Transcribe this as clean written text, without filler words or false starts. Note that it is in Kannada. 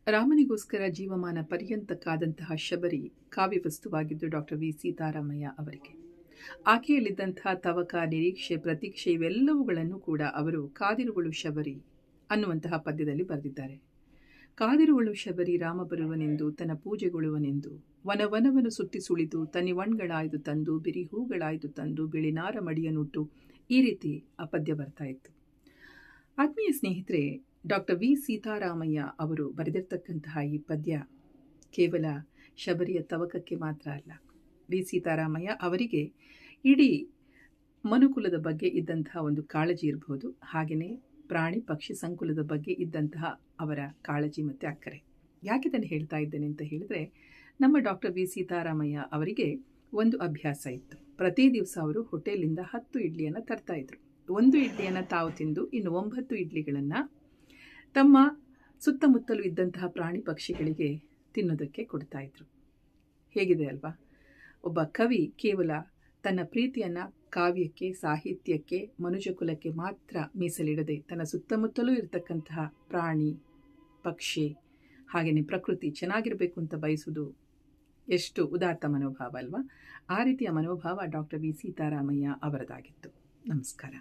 ರಾಮನಿಗೋಸ್ಕರ ಜೀವಮಾನ ಪರ್ಯಂತ ಕಾದಂತಹ ಶಬರಿ ಕಾವ್ಯವಸ್ತುವಾಗಿದ್ದು ಡಾಕ್ಟರ್ ವಿ ಸೀತಾರಾಮಯ್ಯ ಅವರಿಗೆ. ಆಕೆಯಲ್ಲಿದ್ದಂತಹ ತವಕ, ನಿರೀಕ್ಷೆ, ಪ್ರತೀಕ್ಷೆ ಇವೆಲ್ಲವುಗಳನ್ನು ಕೂಡ ಅವರು ಕಾದಿರುವಳು ಶಬರಿ ಅನ್ನುವಂತಹ ಪದ್ಯದಲ್ಲಿ ಬರೆದಿದ್ದಾರೆ. ಕಾದಿರುವಳು ಶಬರಿ ರಾಮ ಬರುವನೆಂದು ತನ್ನ ಪೂಜೆಗೊಳ್ಳುವನೆಂದು, ವನವನವನ್ನು ಸುತ್ತಿ ಸುಳಿದು ತನಿವಣ್ಗಳಾಯ್ದು ತಂದು ಬಿರಿ ಹೂಗಳಾಯ್ದು ತಂದು ಬಿಳಿನಾರ ಮಡಿಯನುಟ್ಟು, ಈ ರೀತಿ ಆ ಪದ್ಯ ಬರ್ತಾ ಇತ್ತು. ಆತ್ಮೀಯ ಸ್ನೇಹಿತರೆ, ಡಾಕ್ಟರ್ ವಿ ಸೀತಾರಾಮಯ್ಯ ಅವರು ಬರೆದಿರ್ತಕ್ಕಂತಹ ಈ ಪದ್ಯ ಕೇವಲ ಶಬರಿಯ ತವಕಕ್ಕೆ ಮಾತ್ರ ಅಲ್ಲ. ವಿ ಸೀತಾರಾಮಯ್ಯ ಅವರಿಗೆ ಇಡೀ ಮನುಕುಲದ ಬಗ್ಗೆ ಇದ್ದಂತಹ ಒಂದು ಕಾಳಜಿ ಇರಬಹುದು, ಹಾಗೆಯೇ ಪ್ರಾಣಿ ಪಕ್ಷಿ ಸಂಕುಲದ ಬಗ್ಗೆ ಇದ್ದಂತಹ ಅವರ ಕಾಳಜಿ ಮತ್ತು ಅಕ್ಕರೆ. ಯಾಕೆ ಇದನ್ನು ಹೇಳ್ತಾ ಇದ್ದೇನೆ ಅಂತ ಹೇಳಿದ್ರೆ, ನಮ್ಮ ಡಾಕ್ಟರ್ ವಿ ಸೀತಾರಾಮಯ್ಯ ಅವರಿಗೆ ಒಂದು ಅಭ್ಯಾಸ ಇತ್ತು. ಪ್ರತಿ ದಿವಸ ಅವರು ಹೋಟೆಲಿಂದ 10 ಇಡ್ಲಿಯನ್ನು ತರ್ತಾ ಇದ್ರು. 1 ಇಡ್ಲಿಯನ್ನು ತಾವು ತಿಂದು ಇನ್ನು 9 ಇಡ್ಲಿಗಳನ್ನು ತಮ್ಮ ಸುತ್ತಮುತ್ತಲೂ ಇದ್ದಂತಹ ಪ್ರಾಣಿ ಪಕ್ಷಿಗಳಿಗೆ ತಿನ್ನೋದಕ್ಕೆ ಕೊಡ್ತಾ ಇದ್ರು. ಹೇಗಿದೆ ಅಲ್ವಾ? ಒಬ್ಬ ಕವಿ ಕೇವಲ ತನ್ನ ಪ್ರೀತಿಯನ್ನು ಕಾವ್ಯಕ್ಕೆ, ಸಾಹಿತ್ಯಕ್ಕೆ, ಮನುಜಕುಲಕ್ಕೆ ಮಾತ್ರ ಮೀಸಲಿಡದೆ ತನ್ನ ಸುತ್ತಮುತ್ತಲೂ ಇರತಕ್ಕಂತಹ ಪ್ರಾಣಿ ಪಕ್ಷಿ ಹಾಗೆಯೇ ಪ್ರಕೃತಿ ಚೆನ್ನಾಗಿರಬೇಕು ಅಂತ ಬಯಸುವುದು ಎಷ್ಟು ಉದಾತ್ತ ಮನೋಭಾವ ಅಲ್ವಾ? ಆ ರೀತಿಯ ಮನೋಭಾವ ಡಾಕ್ಟರ್ ವಿ ಸೀತಾರಾಮಯ್ಯ ಅವರದಾಗಿತ್ತು. ನಮಸ್ಕಾರ.